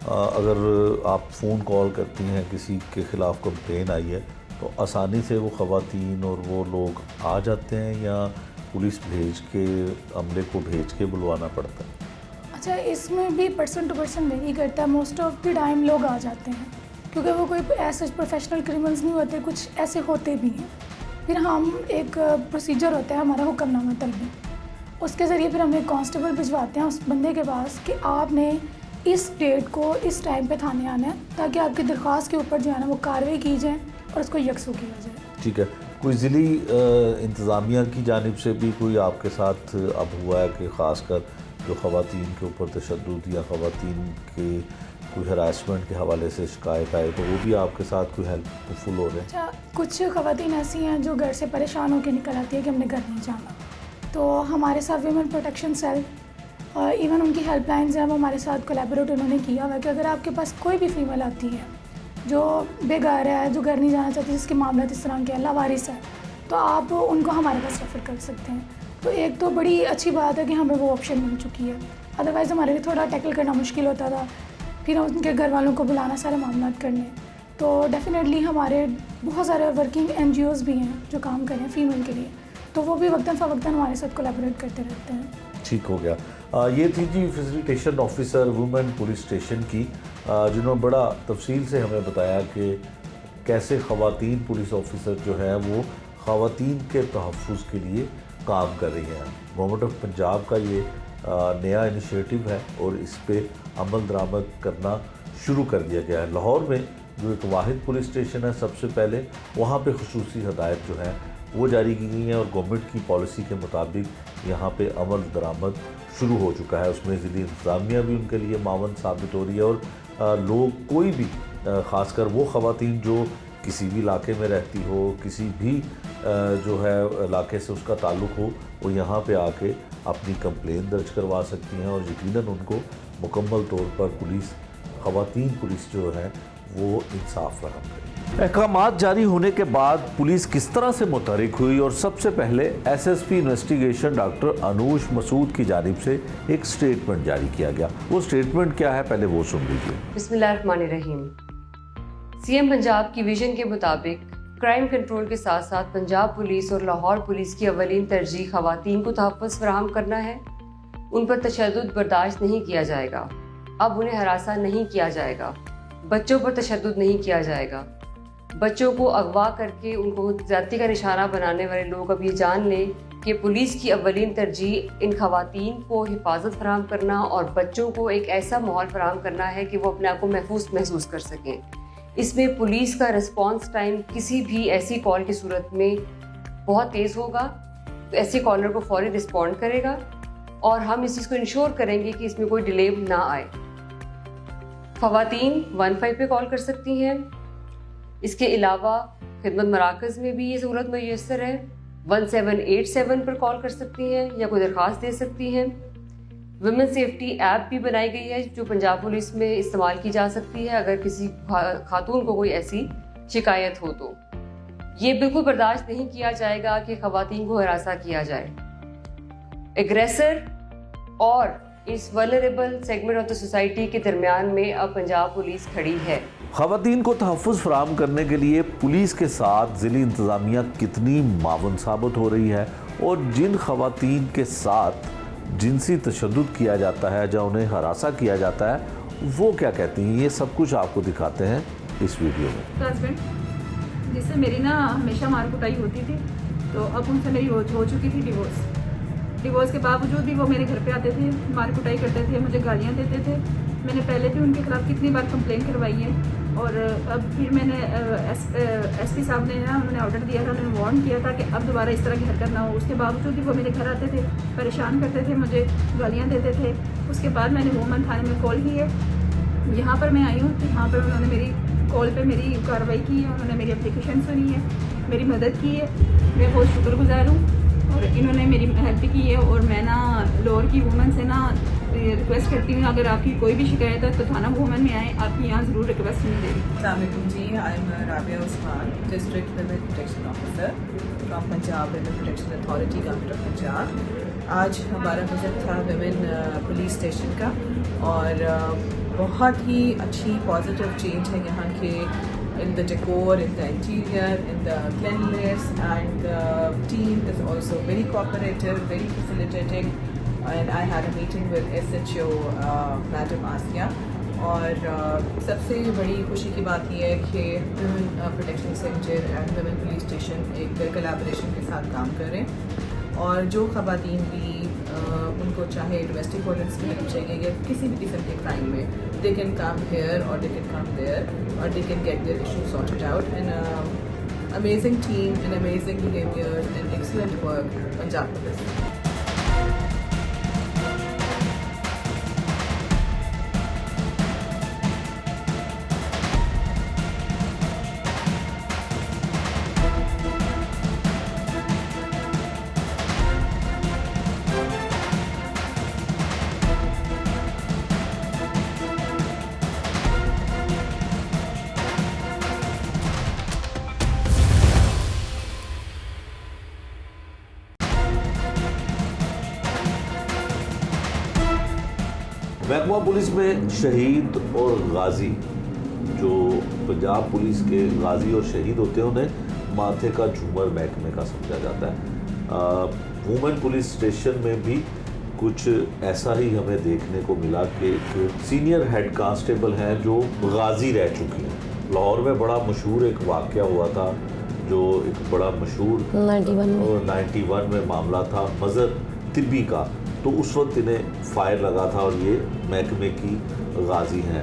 अगर आप फ़ोन कॉल करती हैं, किसी के ख़िलाफ़ कंप्लेन आई है, तो आसानी से वो ख़वातीन और वो लोग आ जाते हैं या पुलिस भेज के, अमले को भेज के बुलवाना पड़ता है? अच्छा, इसमें भी पर्सन टू पर्सन वेरी करता है। मोस्ट ऑफ द टाइम लोग आ जाते हैं क्योंकि वो कोई ऐसे प्रोफेशनल क्रिमिनल्स नहीं होते, कुछ ऐसे होते भी हैं। फिर हम एक प्रोसीजर होता है हमारा हुक्मनामा तलबी, उसके ज़रिए फिर हम एक कांस्टेबल भिजवाते हैं उस बंदे के पास कि आपने इस डेट को इस टाइम पे थाने आना है, ताकि आपकी दरख्वास्त के ऊपर जो है ना वो कार्रवाई की जाए और उसको यकसू किया जाए। ठीक है। कोई ज़िली इंतज़ामिया की जानिब से भी कोई आपके साथ अब हुआ है कि ख़ासकर जो ख़वातीन के ऊपर तशद्दुद या ख़वातीन के कोई हरासमेंट के हवाले से शिकायत आए, तो वो भी आपके साथ कोई हेल्पफुल हो रहे हैं? अच्छा, कुछ ख़वातीन ऐसी हैं जो घर से परेशान होकर निकल आती है कि हमने घर नहीं जाना, तो हमारे साथ वीमेन प्रोटेक्शन सेल और इवन उनकी हेल्पलाइंस हैं, वो हमारे साथ कोलैबोरेट उन्होंने किया हुआ है कि अगर आपके पास कोई भी फ़ीमेल आती है जो बेघर है, जो घर नहीं जाना चाहती, जिसके मामला इस तरह के लावारिस है, तो आप उनको हमारे पास रेफ़र कर सकते हैं। तो एक तो बड़ी अच्छी बात है कि हमें वो ऑप्शन मिल चुकी है, अदरवाइज़ हमारे लिए थोड़ा टैकल करना मुश्किल होता था, फिर उनके घर वालों को बुलाना सारे मामला करने। तो डेफिनेटली हमारे बहुत सारे वर्किंग NGOs भी हैं जो काम कर रहे हैं फ़ीमेल के लिए, तो वो भी वक्तन फ़वक्तन हमारे साथ कोलैबोरेट करते रहते हैं। ठीक हो गया। ये थी जी facilitation officer women police station की, जिन्होंने बड़ा तफसील से हमें बताया कि कैसे ख़वातीन पुलिस ऑफिसर जो है वो ख़वातीन के तहफ़्फ़ुज़ के लिए काम कर रही हैं। गवर्नमेंट ऑफ पंजाब का ये नया इनिशिएटिव है और इस पे अमल दरामद करना शुरू कर दिया गया है। लाहौर में जो एक वाहिद पुलिस स्टेशन है सबसे पहले, वहाँ पे खुसूसी हदायत जो है वो जारी की गई हैं और गवर्नमेंट की पॉलिसी के मुताबिक यहाँ पे अमल दरामद शुरू हो चुका है। उसमें ज़िली इंतज़ामिया भी उनके लिए मावन साबित हो रही है और लोग कोई भी ख़ासकर वो ख़वातीन जो किसी भी इलाके में रहती हो, किसी भी जो है इलाके से उसका ताल्लुक़ हो, वो यहाँ पे आके अपनी कंप्लेन दर्ज करवा सकती हैं और यकीनन उनको मुकम्मल तौर पर पुलिस, ख़वातीन पुलिस जो है वो इंसाफ फराहम करेगी। अहकामात जारी होने के बाद पुलिस किस तरह से मुतहरिक हुई और सबसे पहले SSP investigation doctor Anoosh Masood की जानिब से एक स्टेटमेंट जारी किया गया। वो स्टेटमेंट क्या है, पहले वो सुन लीजिए। बिस्मिल्लाहिर्रहमानिर्रहीम। CM पंजाब की विजन के मुताबिक क्राइम कंट्रोल के साथ साथ पंजाब पुलिस और लाहौर पुलिस की अवलीन तरजीह ख़वातीन को तहफ़्फ़ुज़ फराहम करना है। उन पर तशद्दुद बर्दाश्त नहीं किया जाएगा। अब उन्हें हरासा नहीं किया जाएगा। बच्चों पर तशद्दुद नहीं किया जाएगा। बच्चों को अगवा करके उनको ज़्यादती का निशाना बनाने वाले लोग अब ये जान लें कि पुलिस की अवलीन तरजीह इन ख़वातीन को हिफाजत फराहम करना और बच्चों को एक ऐसा माहौल फराहम करना है कि वो अपने आप को महफूज महसूस कर सकें। इसमें पुलिस का रिस्पॉन्स टाइम किसी भी ऐसी कॉल की सूरत में बहुत तेज़ होगा, तो ऐसे कॉलर को फौरी रिस्पॉन्ड करेगा और हम इस चीज़ को इंश्योर करेंगे कि इसमें कोई डिले ना आए। ख़वातीन 15 पे कॉल कर सकती हैं। इसके अलावा खिदमत मराकज़ में भी ये सहूलत मैसर है, 1787 पर कॉल कर सकती हैं या कोई दरख्वास्त दे सकती हैं। वुमेन सेफ्टी ऐप भी बनाई गई है जो पंजाब पुलिस में इस्तेमाल की जा सकती है अगर किसी खातून को कोई ऐसी शिकायत हो तो। ये बिल्कुल बर्दाश्त नहीं किया जाएगा कि ख़वातीन को हरासा किया जाए। एग्रेसर और इस vulnerable segment of the society के दरमियान में अब पंजाब पुलिस खड़ी है। ख़वातीन को तहफ़्फ़ुज़ फराहम करने के लिए पुलिस के साथ ज़िली इंतज़ामिया कितनी मावन साबित हो रही है और जिन ख़वातीन के साथ जिनसी तशद्दुद किया जाता है या उन्हें हरासा किया जाता है वो क्या कहती हैं, ये सब कुछ आपको दिखाते हैं इस वीडियो में। हस्बैंड जिससे मेरी ना हमेशा मार कुटाई होती थी, तो अब उनसे मेरी हो चुकी थी डिवोर्स के बावजूद भी वो मेरे घर पे आते थे, मार कुटाई करते थे, मुझे गालियाँ देते थे। मैंने पहले भी उनके खिलाफ कितनी बार कंप्लेन करवाई है, और अब फिर मैंने एसपी साहब ने ना उन्होंने ऑर्डर दिया था, उन्होंने वार्न किया था कि अब दोबारा इस तरह की हरकत ना हो। उसके बावजूद भी वो मेरे घर आते थे, परेशान करते थे, मुझे गालियाँ देते थे। उसके बाद मैंने वुमेन थाने में कॉल की है, यहाँ पर मैं आई हूँ, यहाँ पर उन्होंने मेरी कॉल पे मेरी कार्रवाई की है, उन्होंने मेरी एप्लीकेशन सुनी है, मेरी मदद की है। मैं बहुत शुक्रगुजार हूँ और इन्होंने मेरी हेल्प की है। और मैं ना लोअर की वुमेन से ना रिक्वेस्ट करती हूँ, अगर आपकी कोई भी शिकायत है तो थाना वुमेन में आए, आपकी यहाँ ज़रूर रिक्वेस्ट सुनी जाएगी। अस्सलाम वालेकुम जी, I am Rabia Usman, district women protection officer from Punjab women protection authority government of Punjab. आज हमारा विजिट था विमेन पुलिस स्टेशन का, और बहुत ही अच्छी पॉजिटिव चेंज है यहाँ के in the decor, in the interior, in the cleanliness, and the team is also very cooperative, very facilitating. And I had a meeting with SHO Madam Asia, और सबसे बड़ी खुशी की बात यह है कि women protection centre and women police station एक कोलैबोरेशन के साथ काम कर रहे हैं। और जो ख़वातीन भी उनको चाहे डोमेस्टिक वायलेंस की हेल्प चाहिए या किसी भी किस्म के क्राइम में, दे कैन कम हियर और दे कैन कम देयर और they can get there issue sorted out. And amazing team and amazing behaviour and excellent work Punjab police. महकमा पुलिस में शहीद और गाजी, जो पंजाब पुलिस के गाजी और शहीद होते हैं उन्हें माथे का झूमर महकमे का समझा जाता है। वुमेन पुलिस स्टेशन में भी कुछ ऐसा ही हमें देखने को मिला कि एक सीनियर हेड कांस्टेबल हैं जो गाजी रह चुकी हैं। लाहौर में बड़ा मशहूर एक वाक़या हुआ था, जो एक बड़ा मशहूर 91 में मामला था मज़र तिब्बी का। तो उस वक्त इन्हें फायर लगा था और ये महकमे की गाजी हैं।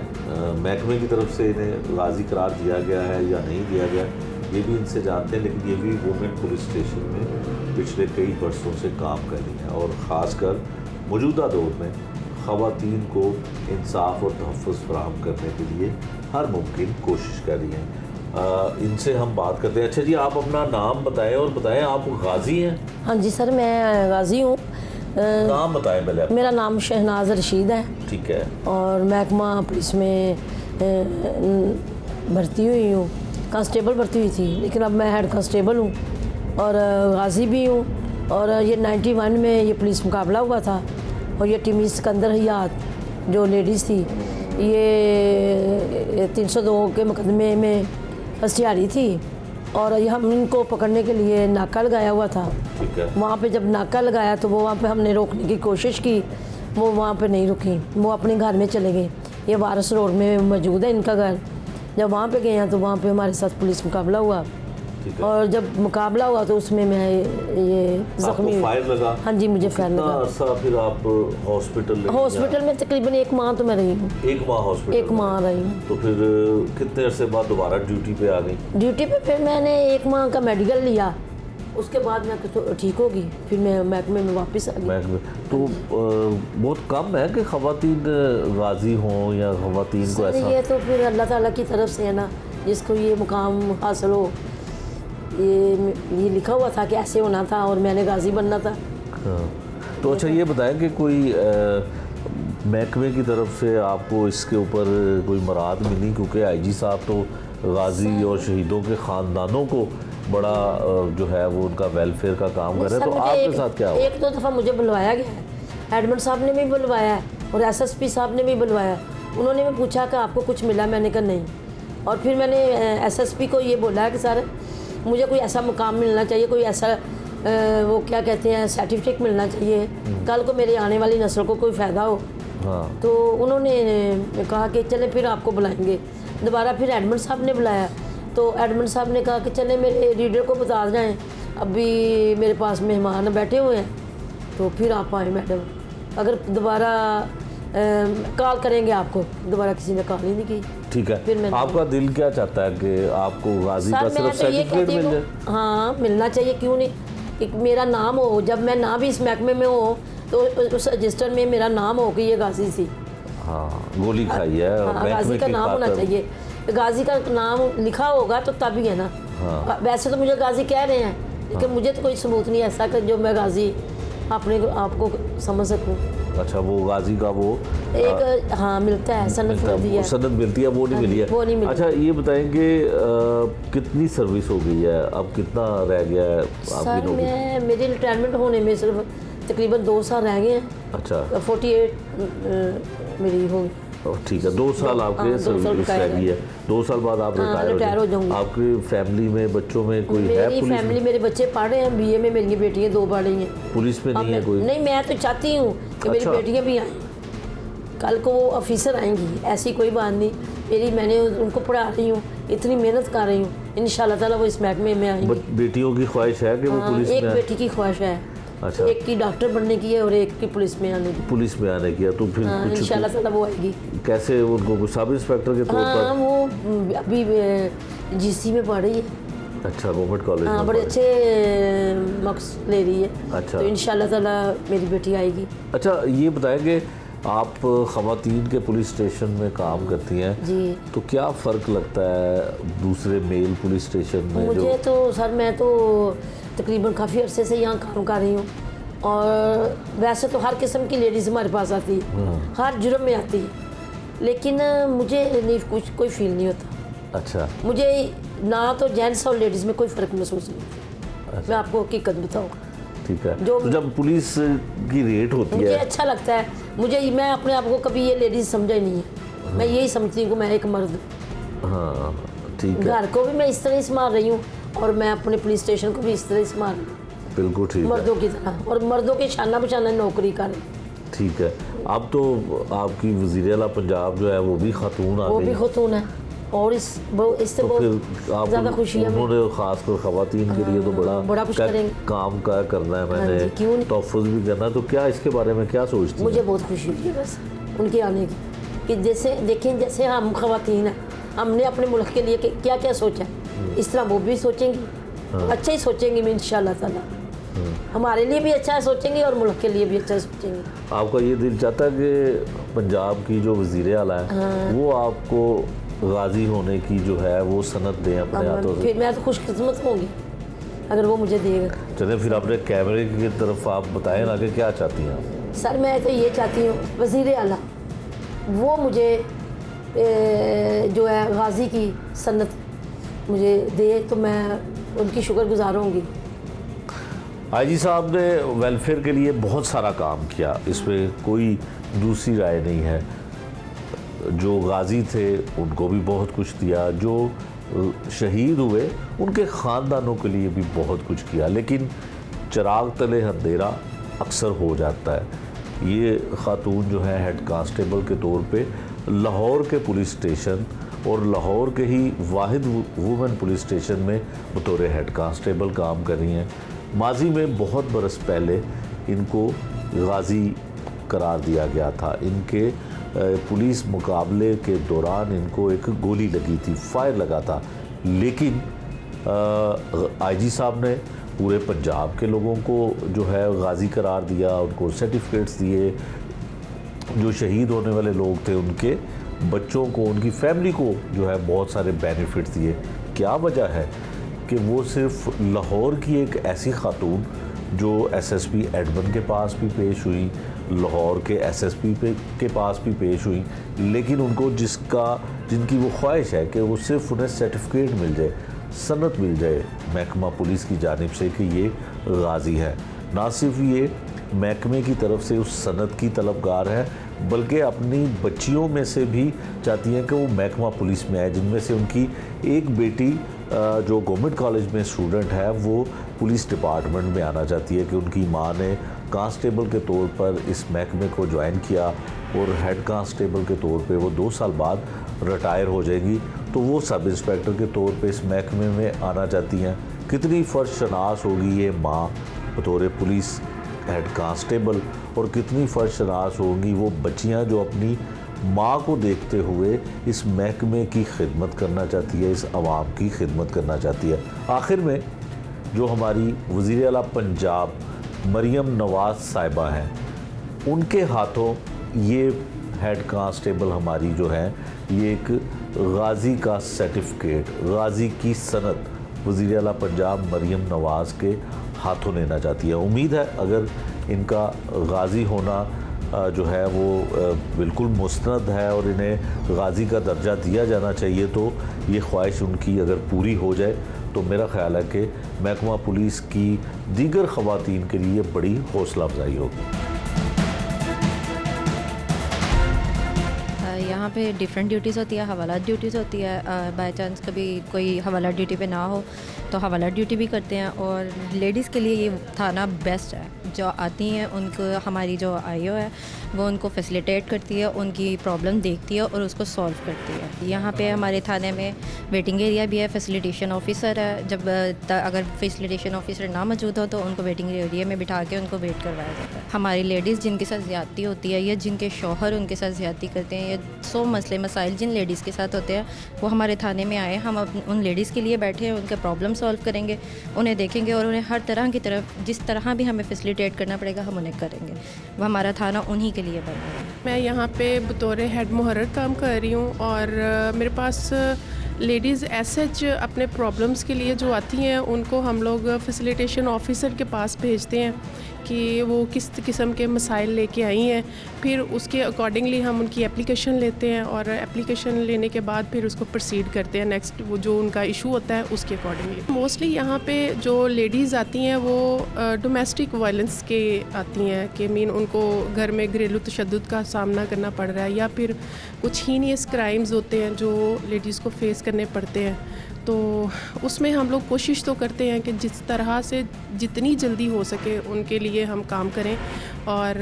महकमे की तरफ से इन्हें गाजी करार दिया गया है या नहीं दिया गया, ये भी इनसे जानते हैं। लेकिन ये भी वुमेन पुलिस स्टेशन में पिछले कई बरसों से काम कर रही हैं और ख़ासकर मौजूदा दौर में ख़वातीन को इंसाफ और तहफ़्फ़ुज़ फराहम करने के लिए हर मुमकिन कोशिश कर रही हैं। इनसे हम बात करते हैं। अच्छा जी, आप अपना नाम बताएं और बताएं आप गाजी हैं? हाँ जी सर, मैं गाजी हूँ। नाम बताएं पहले। मेरा नाम शहनाज रशीद है। ठीक है। और महकमा पुलिस में भर्ती हुई हूँ, कांस्टेबल भर्ती हुई थी, लेकिन अब मैं हेड कांस्टेबल हूँ और गाजी भी हूँ। और ये 91 में ये पुलिस मुकाबला हुआ था और ये टीमी सिकंदर हयात जो लेडीज़ थी, ये 302 के मुकदमे में हथियारी थी और ये हम इनको पकड़ने के लिए नाका लगाया हुआ था। वहाँ पे जब नाका लगाया तो वो वहाँ पे हमने रोकने की कोशिश की, वो वहाँ पे नहीं रुकी, वो अपने घर में चले गए। ये वारस रोड में मौजूद है इनका घर। जब वहाँ पे गए हैं तो वहाँ पे हमारे साथ पुलिस मुकाबला हुआ और जब मुकाबला हुआ तो उसमें मैं ये जख्मी फायर लगा। हाँ जी, मुझे फायर लगा। फिर आप हॉस्पिटल में तकरीबन 1 माह तो मैं रही हूँ। 1 माह हॉस्पिटल? 1 माह रही हूँ। तो फिर कितने अरसे बाद दोबारा ड्यूटी पे आ गई? ड्यूटी पे फिर मैंने 1 माह का मेडिकल लिया, उसके बाद मैं तो ठीक होगी, फिर मैं महकमे में वापस आ गई। तो बहुत कम है कि ख़वातीन गाजी हों या ख़वातीन को ऐसा? ये तो फिर अल्लाह ताला की तरफ से है ना, जिसको ये मुकाम हासिल हो। ये लिखा हुआ था कि ऐसे होना था और मैंने गाजी बनना था। हाँ। तो अच्छा ये बताएं कि कोई महकमे की तरफ से आपको इसके ऊपर कोई मराद मिली, क्योंकि आईजी साहब तो गाजी और शहीदों के ख़ानदानों को बड़ा जो है वो उनका वेलफेयर का काम कर रहे हैं। तो आपके साथ क्या हुआ? 1-2 दफ़ा मुझे बुलवाया गया है, एडमिन साहब ने भी बुलवाया है और SSP साहब ने भी बुलवाया। उन्होंने भी पूछा कि आपको कुछ मिला, मैंने कहा नहीं। और फिर मैंने SSP को ये बोला है कि सर मुझे कोई ऐसा मुकाम मिलना चाहिए, कोई ऐसा वो क्या कहते हैं सर्टिफिकेट मिलना चाहिए, कल को मेरे आने वाली नस्ल को कोई फ़ायदा हो। हाँ। तो उन्होंने कहा कि चले फिर आपको बुलाएंगे। दोबारा फिर एडमिन साहब ने बुलाया, तो एडमिन साहब ने कहा कि चले मेरे रीडर को बता जाएं, अभी मेरे पास मेहमान बैठे हुए हैं, तो फिर आप आए मैडम, अगर दोबारा कॉल करेंगे आपको। दोबारा किसी ने कॉल ही नहीं की। ठीक है, फिर आपका दिल क्या चाहता है कि आपको गाजी का सिर्फ तो सर्टिफिकेट मिल जाए? हाँ, मिलना चाहिए, क्यों नहीं। एक मेरा नाम हो, जब मैं ना भी इस महकमे में हो तो उस रजिस्टर में मेरा नाम हो कि ये गाजी सी। हाँ, गोली खाई है। हाँ, गाजी का नाम होना चाहिए, गाजी का नाम लिखा होगा तो तभी है ना। हाँ। वैसे तो मुझे गाजी कह रहे हैं, लेकिन मुझे तो कोई सबूत नहीं ऐसा कि जो मैं गाजी अपने आपको समझ सकूं। अच्छा, वो गाजी का वो एक हाँ मिलता है, सनद मिलती है, सनद मिलती है, वो नहीं मिली है। वो नहीं मिली। अच्छा, ये बताएंगे कितनी सर्विस हो गई है, अब कितना रह गया है सर आपकी नौकरी? मैं मेरे रिटायरमेंट होने में सिर्फ तकरीबन 2 साल रह गए हैं। अच्छा, 48 मेरी हो। ठीक है, 2 साल आपके हाँ, 2 साल सर्विस रह गई है। 2 साल बाद आप रिटायर हो जाऊंगी। आपकी फैमिली में, बच्चों में कोई है मेरी पुलिस फैमिली, में? मेरे बच्चे पढ़ रहे हैं, बीए में मेरी बेटियां 2 पढ़ रही हैं। पुलिस में नहीं है कोई? नहीं, मैं तो चाहती हूँ कि मेरी अच्छा। बेटियां भी आएँ, कल को वो ऑफिसर आएंगी, ऐसी कोई बात नहीं। मैंने उनको पढ़ा रही हूँ, इतनी मेहनत कर रही हूँ, इंशाल्लाह ताला वो इस महकमे में आएंगी। बेटियों की ख्वाहिश है कि वो पुलिस एक में? बेटी की ख्वाहिश है। अच्छा। एक की डॉक्टर बनने की है और एक की पुलिस में आने की। पुलिस में आने की है, तो फिर कुछ इंशाल्लाह ताला वो आएगी। कैसे उनको सब इंस्पेक्टर के तौर हाँ, पर? वो अभी जीसी में पढ़ रही है। अच्छा, गवर्नमेंट कॉलेज हाँ, में बड़े पढ़े। अच्छे मार्क्स ले रही है। अच्छा। तो इंशाल्लाह ताला मेरी बेटी आएगी। अच्छा, ये बताएंगे आप ख़वातीन के पुलिस स्टेशन में काम करती हैं जी। तो क्या फ़र्क लगता है दूसरे मेल पुलिस स्टेशन में? मुझे तो सर, मैं तो तकरीबन काफ़ी अरसे से यहाँ काम कर रही हूँ, और वैसे तो हर किस्म की लेडीज़ हमारे पास आती है, हर जुर्म में आती है, लेकिन मुझे नहीं कुछ कोई फील नहीं होता। अच्छा, मुझे ना तो जेंट्स और लेडीज़ में कोई फ़र्क महसूस नहीं होता। मैं आपको हकीकत बताऊँ, ठीक है। जो तो जब पुलिस की रेट होती मुझे है, अच्छा लगता है। मैं अपने आप को कभी ये लेडीज़ समझा ही नहीं है। मैं यही समझती हूँ कि मैं एक मर्द, हाँ ठीक है, घर को भी मैं इस तरह ही संभाल रही हूँ और मैं अपने पुलिस स्टेशन को भी इस तरह ही संभाल रही हूँ, बिल्कुल ठीक है, मर्दों की तरह, और मर्दों के शाना बशाना नौकरी कर रही हूँ। ठीक है। अब तो आपकी वज़ीर आला पंजाब जो है वो भी खातून आ वो गई भी है। खुतून है, और इससे तो बहुत फिर आप ज़्यादा खुशी है। उन्होंने ख़ासकर ख़वातीन के लिए तो बड़ा कुछ करेंगे। काम का करना है, हाँ जी, मैंने क्यों नहीं। तोफ़ुज़ भी करना है, तो क्या इसके बारे में क्या सोचती मुझे हैं? बहुत खुशी हुई है बस उनके आने की, कि जैसे देखें, जैसे हम ख़वातीन हैं, हमने अपने मुल्क के लिए क्या क्या सोचा है, इस तरह वो भी सोचेंगी, अच्छा ही सोचेंगी इंशाल्लाह ताला। हमारे लिए भी अच्छा सोचेंगे और मुल्क के लिए भी अच्छा सोचेंगे। आपका ये दिल चाहता है कि पंजाब की जो वज़ीर आला है वो आपको गाजी होने की जो है वो सनद दें अपने हाथों से? फिर मैं तो खुशकिस्मत होंगी अगर वो मुझे देगा। चलिए फिर अपने कैमरे की तरफ आप बताएं ना कि क्या चाहती हैं आप? सर, मैं तो ये चाहती हूँ वज़ीर आला वो मुझे जो है गाजी की सनत मुझे दे, तो मैं उनकी शुक्रगुजार होंगी। आईजी साहब ने वेलफेयर के लिए बहुत सारा काम किया, इसमें कोई दूसरी राय नहीं है। जो गाजी थे उनको भी बहुत कुछ दिया, जो शहीद हुए उनके ख़ानदानों के लिए भी बहुत कुछ किया, लेकिन चिराग तले अंधेरा अक्सर हो जाता है। ये खातून जो है हेड कांस्टेबल के तौर पे लाहौर के पुलिस स्टेशन और लाहौर के ही वाहिद वुमेन पुलिस स्टेशन में बतौर हेड कांस्टेबल काम कर रही हैं। माजी में बहुत बरस पहले इनको गाजी करार दिया गया था। इनके पुलिस मुकाबले के दौरान इनको एक गोली लगी थी, फायर लगा था, लेकिन आईजी साहब ने पूरे पंजाब के लोगों को जो है गाजी करार दिया, उनको सर्टिफिकेट्स दिए। जो शहीद होने वाले लोग थे उनके बच्चों को, उनकी फैमिली को जो है बहुत सारे बेनिफिट्स दिए। क्या वजह है कि वो सिर्फ लाहौर की एक ऐसी खातून जो एसएसपी एडमन के पास भी पेश हुई, लाहौर के एसएसपी के पास भी पेश हुई, लेकिन उनको जिनकी वो ख्वाहिश है कि वो सिर्फ उन्हें सर्टिफिकेट मिल जाए, सनत मिल जाए महकमा पुलिस की जानिब से कि ये गाजी है। ना सिर्फ ये महकमे की तरफ से उस सनत की तलबगार है, बल्कि अपनी बच्चियों में से भी चाहती हैं कि वो महकमा पुलिस में आए, जिनमें से उनकी एक बेटी जो गवर्नमेंट कॉलेज में स्टूडेंट है वो पुलिस डिपार्टमेंट में आना चाहती है कि उनकी माँ ने कांस्टेबल के तौर पर इस महकमे को ज्वाइन किया और हेड कांस्टेबल के तौर पे वो 2 साल बाद रिटायर हो जाएगी, तो वो सब इंस्पेक्टर के तौर पे इस महकमे में आना चाहती हैं। कितनी फर्शनास होगी ये माँ बतौर पुलिस हेड कांस्टेबल, और कितनी फर्शनास होंगी वो बच्चियाँ जो अपनी माँ को देखते हुए इस महकमे की खिदमत करना चाहती है, इस आवाम की खिदमत करना चाहती है। आखिर में जो हमारी वज़ीर आला पंजाब मरियम नवाज़ साहिबा हैं, उनके हाथों ये हेड कांस्टेबल हमारी जो है ये एक गाज़ी का सर्टिफिकेट, गाज़ी की सनद वज़ीर आला पंजाब मरियम नवाज़ के हाथों लेना चाहती है। उम्मीद है अगर इनका गाज़ी होना जो है वो बिल्कुल मुस्तनद है और इन्हें गाज़ी का दर्जा दिया जाना चाहिए, तो ये ख्वाहिश उनकी अगर पूरी हो जाए तो मेरा ख़्याल है कि महकमा पुलिस की दीगर ख़वातीन के लिए बड़ी हौसला अफजाई होगी। यहाँ पे डिफरेंट ड्यूटीज़ होती है, हवालात ड्यूटीज़ होती है। बाय चांस कभी कोई हवालात ड्यूटी पे ना हो तो हवालात ड्यूटी भी करते हैं। और लेडीज़ के लिए ये थाना बेस्ट है। जो आती हैं उनको हमारी जो आईओ है वो उनको फैसिलिटेट करती है, उनकी प्रॉब्लम देखती है और उसको सॉल्व करती है। यहाँ पे हमारे थाने में वेटिंग एरिया भी है, फैसिलिटेशन ऑफिसर है। जब अगर फैसिलिटेशन ऑफिसर ना मौजूद हो तो उनको वेटिंग एरिया में बिठा के उनको वेट करवाया जाता है। हमारी लेडीज़ जिनके साथ ज़्यादती होती है या जिनके शौहर उनके साथ ज़्यादती करते हैं या 100 मसले मसाइल जिन लेडीज़ के साथ होते हैं वो हमारे थाने में आए, हम उन लेडीज़ के लिए बैठे हैं, उनके प्रॉब्लम सॉल्व करेंगे, उन्हें देखेंगे और उन्हें हर तरह की तरफ जिस तरह भी हमें फैसिलिटेट करना पड़ेगा हम उन्हें करेंगे। वो हमारा थाना उन्हीं के लिए बना है। मैं यहाँ पे बतौर हेड मुहर्रर काम कर रही हूँ और मेरे पास लेडीज़ एसएच अपने प्रॉब्लम्स के लिए जो आती हैं उनको हम लोग फैसिलिटेशन ऑफिसर के पास भेजते हैं कि वो किस किस्म के मसाइल लेके आई हैं। फिर उसके अकॉर्डिंगली हम उनकी एप्लीकेशन लेते हैं और एप्लीकेशन लेने के बाद फिर उसको प्रोसीड करते हैं नेक्स्ट वो जो उनका इशू होता है उसके अकॉर्डिंगली। मोस्टली यहाँ पे जो लेडीज़ आती हैं वो डोमेस्टिक वायलेंस के आती हैं कि मीन उनको घर में घरेलू तशद्दुद का सामना करना पड़ रहा है या फिर कुछ हीनियस क्राइम्स होते हैं जो लेडीज़ को फेस करने पड़ते हैं। तो उसमें हम लोग कोशिश तो करते हैं कि जिस तरह से जितनी जल्दी हो सके उनके लिए हम काम करें और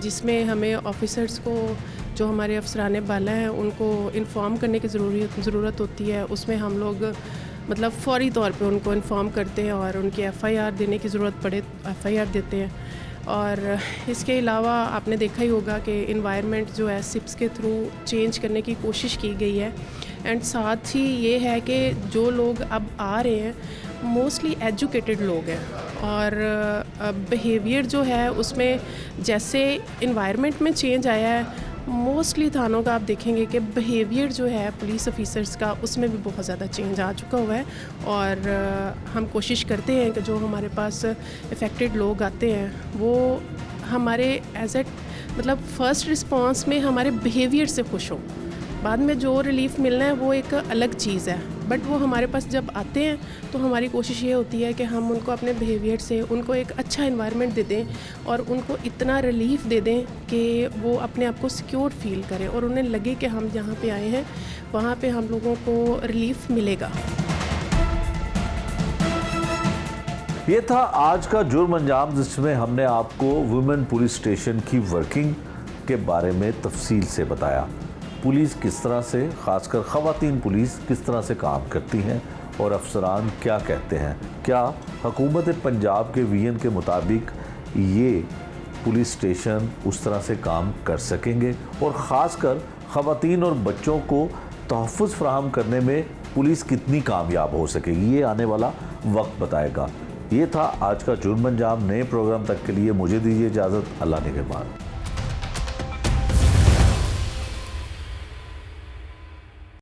जिसमें हमें ऑफिसर्स को जो हमारे अफसरान बाला हैं उनको इन्फॉर्म करने की ज़रूरत होती है, उसमें हम लोग मतलब फ़ौरी तौर पे उनको इन्फॉर्म करते हैं और उनकी एफ़आईआर देने की ज़रूरत पड़े एफ़आईआर देते हैं। और इसके अलावा आपने देखा ही होगा कि इन्वायरमेंट जो है सिप्स के थ्रू चेंज करने की कोशिश की गई है। एंड साथ ही ये है कि जो लोग अब आ रहे हैं मोस्टली एजुकेटेड लोग हैं और बिहेवियर जो है उसमें जैसे इन्वायरमेंट में चेंज आया है मोस्टली थानों का आप देखेंगे कि बिहेवियर जो है पुलिस ऑफिसर्स का उसमें भी बहुत ज़्यादा चेंज आ चुका हुआ है। और हम कोशिश करते हैं कि जो हमारे पास इफ़ेक्टेड लोग आते हैं वो हमारे एज ए मतलब फ़र्स्ट रिस्पांस में हमारे बिहेवियर से खुश हों। बाद में जो रिलीफ मिलना है वो एक अलग चीज़ है, बट वो हमारे पास जब आते हैं तो हमारी कोशिश ये होती है कि हम उनको अपने बिहेवियर से उनको एक अच्छा एनवायरनमेंट दे दें और उनको इतना रिलीफ दे दें कि वो अपने आप को सिक्योर फील करें और उन्हें लगे कि हम जहाँ पे आए हैं वहाँ पे हम लोगों को रिलीफ मिलेगा। ये था आज का जुर्म अंजाम जिसमें हमने आपको वुमेन पुलिस स्टेशन की वर्किंग के बारे में तफसील से बताया। पुलिस किस तरह से, ख़ासकर ख़वातीन पुलिस किस तरह से काम करती हैं और अफसरान क्या कहते हैं। क्या हुकूमत पंजाब के विजन के मुताबिक ये पुलिस स्टेशन उस तरह से काम कर सकेंगे और ख़ासकर ख़वातीन और बच्चों को तहफ़्फ़ुज़ फ़राहम करने में पुलिस कितनी कामयाब हो सकेगी, ये आने वाला वक्त बताएगा। ये था आज का जुर्म अंजाम। नए प्रोग्राम तक के लिए मुझे दीजिए इजाज़त। अल्लाह निगहबान।